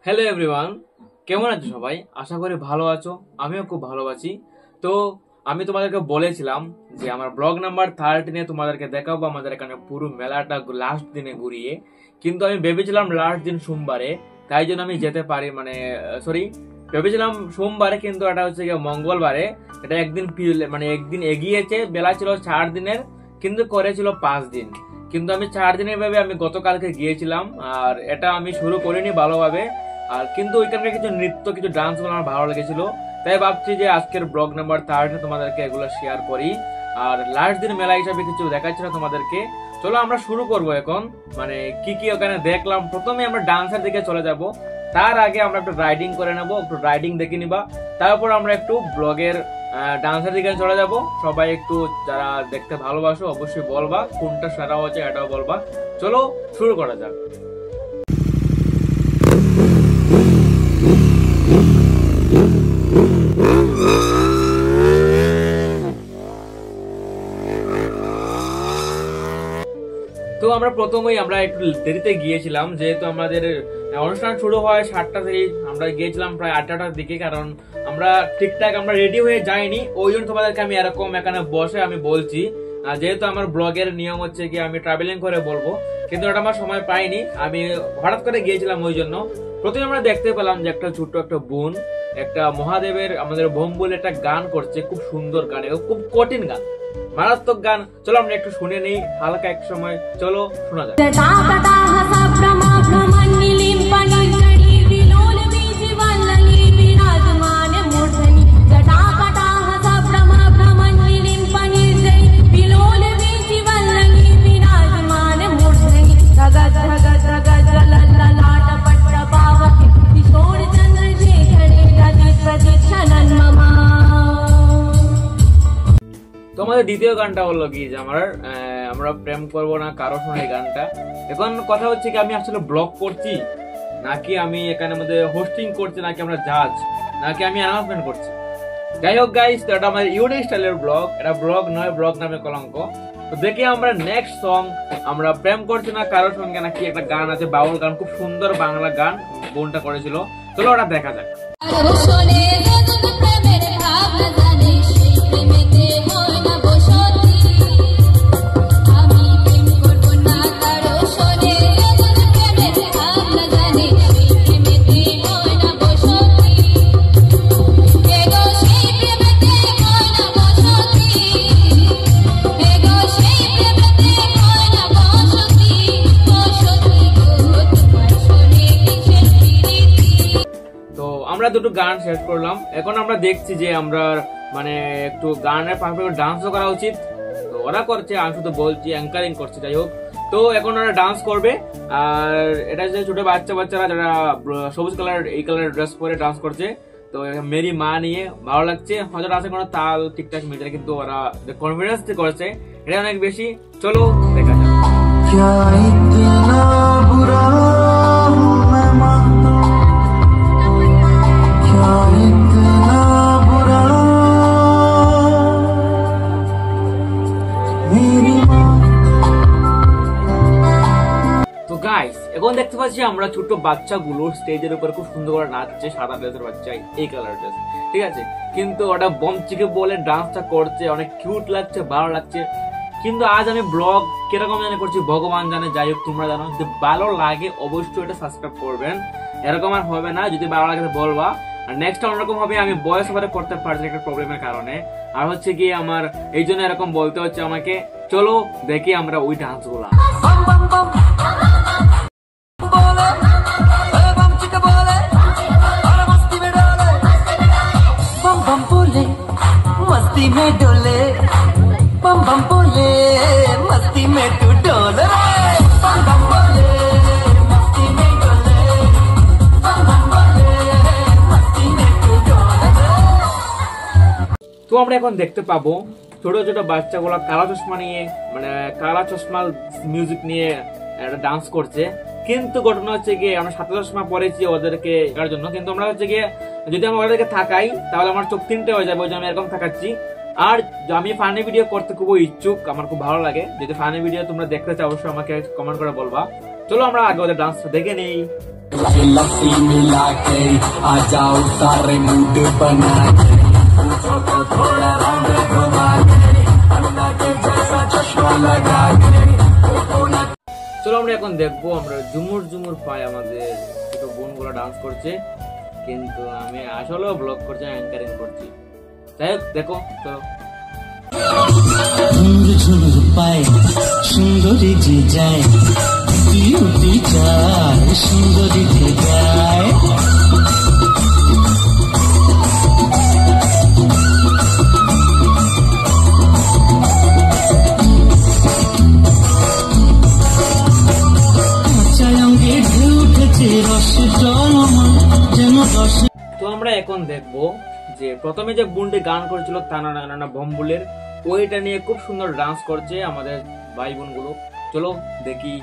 Hello everyone, কেমন আছো সবাই? আশা করি ভালো আছো। আমিও খুব ভালো আছি। তো আমি তোমাদেরকে বলেছিলাম যে আমার ব্লগ নাম্বার 13 তোমাদেরকে দেখাবো আমাদের এখানে পুরো মেলাটা লাস্ট দিনে ঘুরিয়ে। কিন্তু আমি ভেবেছিলাম লাস্ট দিন সোমবারে, তাই জন্য আমি যেতে পারি ভেবেছিলাম সোমবারে, কিন্তু এটা হচ্ছে গিয়ে মঙ্গলবারে। এটা একদিন এগিয়েছে। বেলা ছিল 4 দিনের, কিন্তু করেছিল 5 দিন। কিন্তু আমি 4 দিনের ভেবে আমি গতকালকে গিয়েছিলাম, আর এটা আমি শুরু করিনি ভালোভাবে। আর কিন্তু ওইখানকার কিছু নৃত্য, কিছু ডান্স গুলো আমার ভালো লেগেছিল, তাই ভাবছি যে আজকের ব্লগ নাম্বার 13 তোমাদেরকে এগুলো শেয়ার করি। আর লাস্ট দিন মেলা হিসাবে কিছু দেখাচ্ছিল তোমাদেরকে। চলো আমরা শুরু করব এখন। কি কি ওখানে দেখলাম, প্রথমে আমরা ডান্সের দিকে চলে যাব। তার আগে আমরা একটু রাইডিং করে নেব, একটু রাইডিং দেখে নিবা। তারপর আমরা একটু ব্লগের ডান্সের দিকে চলে যাব। সবাই একটু যারা দেখতে ভালোবাসো অবশ্যই বলবা কোনটা সেরা হচ্ছে, এটাও বলবা। চলো শুরু করা যাক। তো আমরা প্রথমেই একটু দেরিতে গিয়েছিলাম, যেহেতু আমাদের অনুষ্ঠান শুরু হয় 7টা থেকে। আমরা গিয়েছিলাম প্রায় 8টার দিকে, কারণ আমরা ঠিকঠাক রেডি হয়ে যাইনি। ওই জন্য তোমাদেরকে আমি এরকম এখানে বসে আমি বলছি, যেহেতু আমার ব্লগের নিয়ম হচ্ছে কি আমি ট্রাভেলিং করে বলবো, কিন্তু এটা আমার সময় পাইনি। আমি হঠাৎ করে গিয়েছিলাম, ওই জন্য। প্রথমে আমরা দেখতে পেলাম যে একটা ছোট্ট একটা বোন একটা মহাদেবের আমাদের বোম বলে একটা গান করছে, খুব সুন্দর গান, খুব কঠিন গান, মারাত্মক গান। চলো আমরা একটু শুনে নেই হালকা এক সময়। চলো শোনা যায়। তোমাদের দ্বিতীয় গানটা হলো কি যে আমরা প্রেম করবো না কারো সঙ্গে, গানটা। এখন কথা হচ্ছে কি আমি আসলে ব্লগ করছি, নাকি আমি এখানে মধ্যে হোস্টিং করছি, নাকি আমরা জাজ, নাকি আমি অ্যানাউন্সমেন্ট করছি। যাই হোক গাইস, তো এটা আমার ইউনিক স্টাইলের ব্লগ, এটা ব্লগ নয়, ব্লগ নামে কলঙ্ক। তো দেখি আমরা নেক্সট সং, আমরা প্রেম করছি না কারোর সঙ্গে নাকি একটা গান আছে, বাউল গান, খুব সুন্দর বাংলা গান বোনটা করেছিল। চলো ওটা দেখা যাক। আমরা দুটো গান শেষ করলাম। এখন আমরা দেখছি যে আমরা একটু গানের পাশাপাশি ডান্সও করা উচিত। তো ওরা করছে, আমি শুধু বলছি, অ্যাঙ্কারিং করছে। যাই হোক, তো এখন ওরা ডান্স করবে। আর এটা যে ছোট বাচ্চারা যারা সবুজ কালার এই কালার ড্রেস পরে ডান্স করছে, তো মেরি মা নিয়ে ভালো লাগছে। হয়তো আছে কোনো তাল ঠিকঠাক মিলছে, কিন্তু ওরা কনফিডেন্স করেছে, এটা অনেক বেশি। চলো দেখা যাক। তো গাইস, এখন দেখতে পাচ্ছি আমরা ছোট বাচ্চাগুলো স্টেজের উপর খুব সুন্দর করে নাচছে, সাদা ড্রেসের বাচ্চা, এই কালার ড্রেস, ঠিক আছে। কিন্তু ওটা বম চিকে বলে ডান্সটা করছে, অনেক কিউট লাগছে, ভালো লাগছে। কিন্তু আজ আমি ব্লগ কিরকম জানে করছি ভগবান জানে। যাই হোক, তোমরা জানো, যদি ভালো লাগে অবশ্যই এটা সাবস্ক্রাইব করবেন। এরকম আর হবে না, যদি ভালো লাগে বলবা। আর নেক্সট অন্যরকম হবে, আমি ভয়েস ওভারে করতে পারছি একটা প্রবলেমের কারণে। আর হচ্ছে কি আমার এই জন্য এরকম বলতে হচ্ছে আমাকে। চলো দেখি আমরা ওই ডান্স গুলা। मस्ती में डोले बम बम बोले, मस्ती में तू डोले, बम बम बोले, मस्ती में डोले, बम बम बोले, मस्ती में तू डोले। তো আমরা এখন দেখতে পাবো ছোট ছোট বাচ্চাগুলো কালা চশমা নিয়ে, কালা চশমা মিউজিক নিয়ে একটা ডান্স করছে। কিন্তু ঘটনা হচ্ছে গিয়ে আমরা সাদা চশমা পরেছি ওদেরকে এর জন্য, কিন্তু আমরা হচ্ছে গিয়ে যদি আমি ওদেরকে থাকাই তাহলে আমার চোখ তিনটে হয়ে যাবে, ওই জন্য আমি এরকম থাকাচ্ছি। আর আমি ফানি ভিডিও করতে খুব ইচ্ছুক, আমার খুব ভালো লাগে। যদি ফানি ভিডিও তোমরা দেখতে চাও অবশ্যই আমাকে কমেন্ট করে বলবা। চলো আমরা আগে ওদের ডান্সটা দেখে নেই। लस्सी मिला के आ जाओ सारे मूड बना के पूछो तो थोड़ा राउंड घुमा के अन्ना के जैसा चश्मा लगा के চলো আমরা এখন দেখবো আমরা ঝুমুর ঝুমুর পাই আমাদের ছোট বোনগুলো ডান্স করছে, কিন্তু আমি আসলেও ব্লগ করছি, অ্যাঙ্কারিং করছি। যাই হোক দেখো চলো। ঝুমুর ঝুমুর পায় সুন্দরী যে যায় বিউটি যায় সুন্দরী যে যায় চায়ঙ্গে ঢেউ উঠেছে রস জলমন যেন রস। তো আমরা এখন দেখবো যে প্রথমে যে বোনটি গান করেছিল তানা নানা বম্বুলের, ওইটা নিয়ে খুব সুন্দর ডান্স করছে আমাদের ভাই বোনগুলো। চলো দেখি।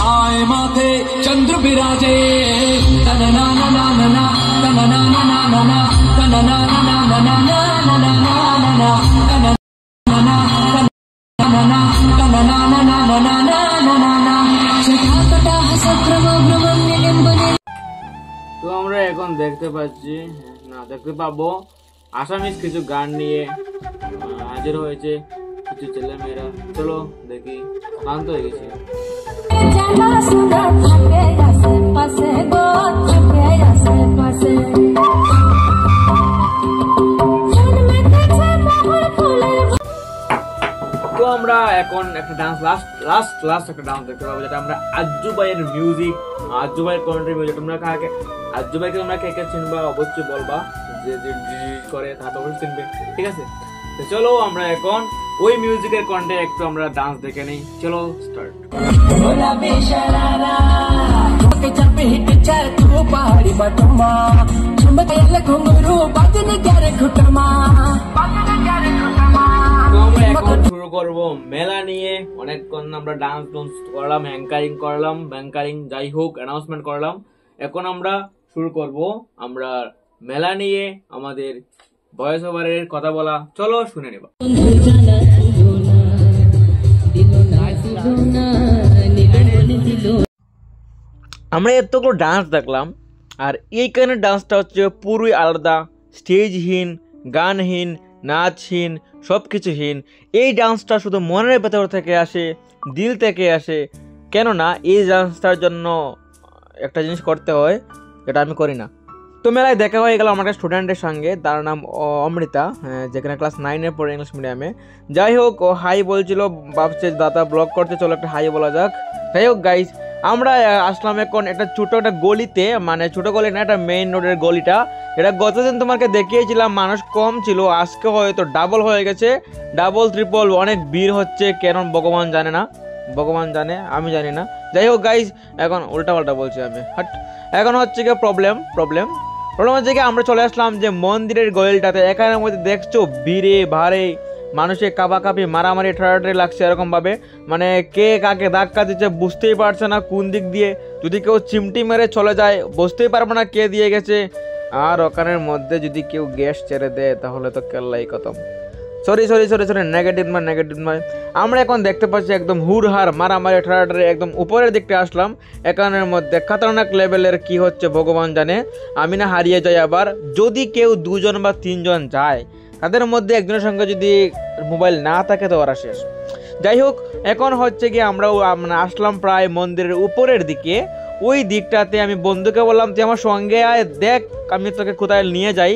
आए माथे चंद्र विराजे तना ना ना ना ना ना तना ना ना ना ना ना तना ना ना ना ना ना ना ना ना ना ना तना ना ना तना ना तना ना ना ना ना ना ना ना ना छटापटा हसप्रभ ब्रह्मण्यम बने। তো আমরা এখন দেখতে পাচ্ছি না দেখতে পাবো আসামিজ কিছু গান নিয়ে হাজির হয়েছে কিছু ছেলে মেয়েরা। চলো দেখি, ক্লান্ত হয়ে গেছি। তো আমরা এখন একটা ডান্স লাস্ট একটা ডান্স দেখতে পাবো, যেটা আমরা আজ্জু ভাইয়ের মিউজিক, আজ্জু ভাইয়ের কন্টেন্ট মিউজিক। তোমরা কাকে আজ্জু ভাইকে তোমরা কে কে চিনবা অবশ্যই বলবা, যে ডিলিট করে তা তো অবশ্যই চিনবে, ঠিক আছে? তো চলো আমরা এখন ওই মিউজিকের কন্টেন্ট একটু আমরা ডান্স দেখে নেই। চলো স্টার্ট। पहाड़ी बटमा चुंबक घुंगरू बाजने क्यारे घुटमा। তো আমরা এখন শুরু করব মেলা নিয়ে। অনেকক্ষণ আমরা ডান্স করলাম, অ্যাঙ্কারিং করলাম, যাই হোক অ্যানাউন্সমেন্ট করলাম। এখন আমরা শুরু করব আমরা মেলা নিয়ে আমাদের ভয়েস ওভারের কথা বলা। চলো শুনে নেবা। আমরা এতগুলো ডান্স দেখলাম, আর এইখানে ডান্সটা হচ্ছে পুরোই আলাদা, স্টেজহীন, গানহীন, নাচহীন, সব কিছুহীন। এই ডান্সটা শুধু মনের ভেতর থেকে আসে, দিল থেকে আসে। কেননা এই ডান্সটার জন্য একটা জিনিস করতে হয় যেটা আমি করি না। তো মেলায় দেখা হয়ে গেল আমার একটা স্টুডেন্টের সঙ্গে, তার নাম অমৃতা, যেখানে ক্লাস 9-এ পড়ে ইংলিশ মিডিয়ামে। যাই হোক ও হাই বলছিল, ভাবছে দাদা ব্লগ করতে, চলো একটা হাই বলা যাক। যাই হোক গাইজ, আমরা আসলাম এখন একটা ছোটো একটা গলিতে, মানে ছোটো গলি না, একটা মেইন রোডের গলিটা। এটা গতদিন তোমাকে দেখিয়েছিলাম, মানুষ কম ছিল, আজকে হয়তো ডাবল হয়ে গেছে, ডাবল ট্রিপল, অনেক ভিড় হচ্ছে। কেন ভগবান জানে না, ভগবান জানে, আমি জানি না। যাই হোক গাইজ, এখন উল্টাপাল্টা বলছি আমি, হাট। এখন হচ্ছে কি প্রবলেম হচ্ছে কি আমরা চলে আসলাম যে মন্দিরের গলিটাতে। এখানের মধ্যে দেখছো ভিড়ে ভাড়ে মানুষের কাপাকাপি, মারামারি ঠাড়াঠাড়ি লাগছে এরকম ভাবে, মানে কে কাকে ধাক্কা দিচ্ছে বুঝতেই পারছে না কোন দিক দিয়ে। যদি কেউ চিমটি মেরে চলে যায় বুঝতেই পারবে না কে দিয়ে গেছে। আর ওখানের মধ্যে যদি কেউ গ্যাস ছেড়ে দেয় তাহলে তো কেল্লাই খতম। সরি নেগেটিভ নয়। আমরা এখন দেখতে পাচ্ছি একদম হুড়হার মারামারি ঠাড়াঠাড়ি, একদম উপরের দিকটা আসলাম। এখানের মধ্যে খতরনাক লেভেলের কি হচ্ছে ভগবান জানে। আমি না হারিয়ে যাই আবার। যদি কেউ 2 জন বা 3 জন যায়, তাদের মধ্যে একজনের সঙ্গে যদি মোবাইল না থাকে তো ওরা শেষ। যাই হোক, এখন হচ্ছে কি আমরা আসলাম প্রায় মন্দিরের উপরের দিকে। ওই দিকটাতে আমি বন্ধুকে বললাম তুই আমার সঙ্গে আয়, দেখ আমি তোকে কোথায় নিয়ে যাই।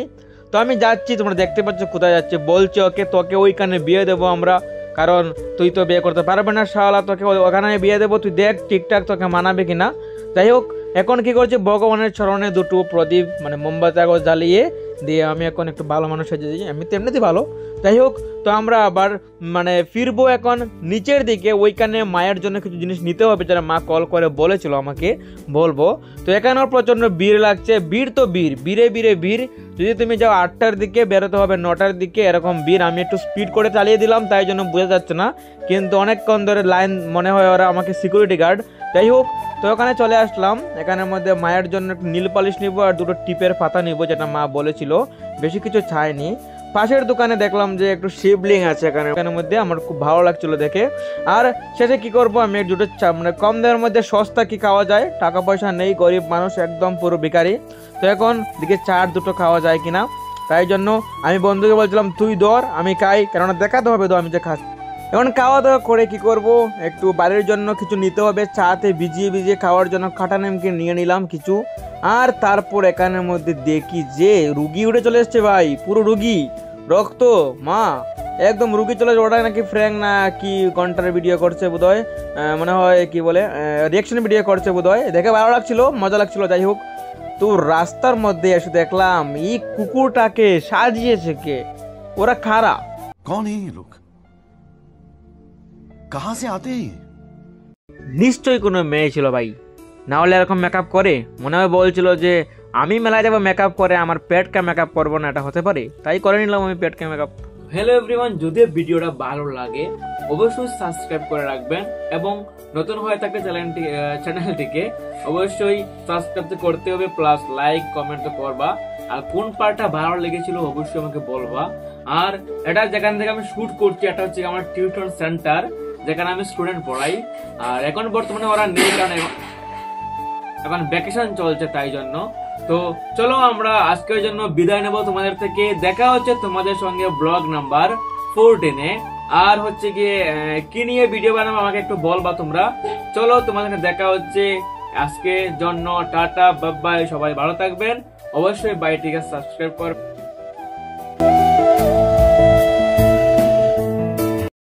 তো আমি যাচ্ছি, তোমরা দেখতে পাচ্ছ কোথায় যাচ্ছে। বলছে তোকে ওইখানে বিয়ে দেবো আমরা, কারণ তুই তো বিয়ে করতে পারবে না শালা, তোকে ওখানে বিয়ে দেবো, তুই দেখ ঠিকঠাক তোকে মানাবে কিনা। যাই হোক, এখন কি করছে ভগবানের চরণে 2টো প্রদীপ মানে মোমবাতি কাগজ জ্বালিয়ে দিয়ে আমি এখন একটু ভালো মানুষ সেজে যাই, আমি তেমনিতে ভালো। যাই হোক, তো আমরা আবার মানে ফিরবো এখন নিচের দিকে। ওইখানে মায়ের জন্য কিছু জিনিস নিতে হবে, যারা মা কল করে বলেছিল আমাকে বলবো। তো এখানেও প্রচণ্ড ভিড় লাগছে, ভিড় তো ভিড়ে। যদি তুমি যাও 8টার দিকে, বেরোতে হবে 9টার দিকে, এরকম ভিড়। আমি একটু স্পিড করে চালিয়ে দিলাম, তাই জন্য বোঝা যাচ্ছে না, কিন্তু অনেকক্ষণ ধরে লাইন, মনে হয় ওরা আমাকে সিকিউরিটি গার্ড। যাই হোক, তো ওখানে চলে আসলাম। এখানের মধ্যে মায়ের জন্য একটু নীল পালিশ নিব আর 2টো টিপের পাতা নিব, যেটা মা বলেছিল, বেশি কিছু চাইনি। পাশের দোকানে দেখলাম যে একটু শিবলিং আছে এখানের মধ্যে, আমার খুব ভালো লাগছিল দেখে। আর শেষে কি করব, আমি দুটো মানে কম দামের মধ্যে সস্তা কি খাওয়া যায়, টাকা পয়সা নেই, গরিব মানুষ একদম পুরো ভিখারি, তো এখন দিকে চাট দুটো খাওয়া যায় কিনা, তাই জন্য আমি বন্ধুকে বলছিলাম তুই ধর আমি খাই, কেননা দেখাতে হবে তো আমি যে খাচ্ছি। এখন খাওয়া দাওয়া করে কি করব, একটু বাড়ির জন্য কিছু নিতে হবে, চাতে ভিজিয়ে ভিজিয়ে খাওয়ার জন্য খাটা নেমকে নিয়ে নিলাম কিছু। আর তারপর এখানের মধ্যে দেখি যে রুগী উঠে চলে এসছে ভাই, পুরো রুগী, রক্ত মা একদম রুগী চলে এসছে। ওটা নাকি ফ্র্যাঙ্ক না কি ঘন্টার ভিডিও করছে বোধহয়, মনে হয় কি বলে রিয়াকশন ভিডিও করছে বোধহয়, দেখে ভালো লাগছিল, মজা লাগছিল। যাই হোক, তো রাস্তার মধ্যে এসে দেখলাম এই কুকুরটাকে সাজিয়েছে কে, ওরা খারা। कौन है ये लोग, कहां से आते हैं? নিশ্চয়ই কোনো মেয়ে ছিল ভাই, না হলে এরকম মেকআপ করে? মনে হয় বলছিল যে আমি মেলায় যাবো মেকআপ করে, আমার পেটকে মেকআপ করবো না, এটা হতে পারে, তাই করে নিলাম আমি পেটকে মেকআপ। হ্যালো এভরিওয়ান, যদি ভিডিওটা ভালো লাগে অবশ্যই সাবস্ক্রাইব করে রাখবেন, এবং নতুন হয়ে থাকলে চ্যানেলটিকে অবশ্যই সাবস্ক্রাইব করতে হবে, প্লাস লাইক কমেন্ট তো করবা, আর কোন পার্টটা ভালো লেগেছিল অবশ্যই আমাকে বলবা। আর এটা যেখান থেকে আমি শুট করছি এটা হচ্ছে আমার টিউটর সেন্টার, যেখানে আমি স্টুডেন্ট পড়াই। আর এখন বর্তমানে ওরা নেই, কারণ এখন ভ্যাকেশন চলছে, তাই জন্য। তো চলো আমরা আজকের জন্য বিদায় নেব তোমাদের থেকে, দেখা হচ্ছে তোমাদের সঙ্গে ব্লগ নাম্বার 14-এ। আর হচ্ছে গিয়ে কি নিয়ে ভিডিও বানাবো আমাকে একটু বলবা তোমরা। চলো তোমাদের দেখা হচ্ছে, আজকের জন্য টাটা বাই বাই, সবাই ভালো থাকবেন, অবশ্যই বাইটিকে সাবস্ক্রাইব কর।